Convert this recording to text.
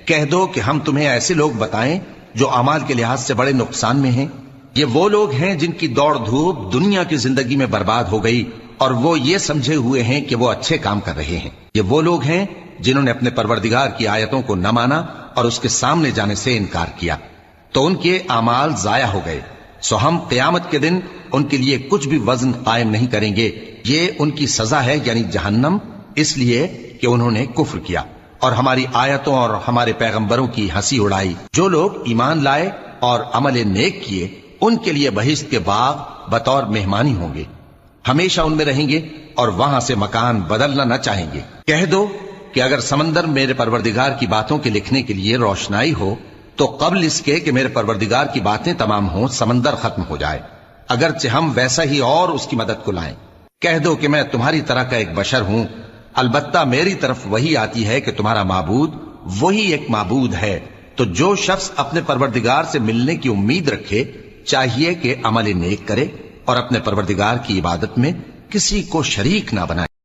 کہہ دو کہ ہم تمہیں ایسے لوگ بتائیں جو اعمال کے لحاظ سے بڑے نقصان میں ہیں؟ یہ وہ لوگ ہیں جن کی دوڑ دھوپ دنیا کی زندگی میں برباد ہو گئی اور وہ یہ سمجھے ہوئے ہیں کہ وہ اچھے کام کر رہے ہیں۔ یہ وہ لوگ ہیں جنہوں نے اپنے پروردگار کی آیتوں کو نہ مانا اور اس کے سامنے جانے سے انکار کیا، تو ان کے اعمال ضائع ہو گئے، سو ہم قیامت کے دن ان کے لیے کچھ بھی وزن قائم نہیں کریں گے۔ یہ ان کی سزا ہے، یعنی جہنم، اس لیے کہ انہوں نے کفر کیا اور ہماری آیتوں اور ہمارے پیغمبروں کی ہنسی اڑائی۔ جو لوگ ایمان لائے اور عمل نیک کیے ان کے لیے بہشت کے باغ بطور مہمانی ہوں گے، ہمیشہ ان میں رہیں گے اور وہاں سے مکان بدلنا نہ چاہیں گے۔ کہہ دو کہ اگر سمندر میرے پروردگار کی باتوں کے لکھنے کے لیے روشنائی ہو تو قبل اس کے کہ میرے پروردگار کی باتیں تمام ہوں سمندر ختم ہو جائے، اگرچہ ہم ویسا ہی اور اس کی مدد کو لائیں۔ کہہ دو کہ میں تمہاری طرح کا ایک بشر ہوں، البتہ میری طرف وہی آتی ہے کہ تمہارا معبود وہی ایک معبود ہے، تو جو شخص اپنے پروردگار سے ملنے کی امید رکھے چاہیے کہ عمل نیک کرے اور اپنے پروردگار کی عبادت میں کسی کو شریک نہ بنائے۔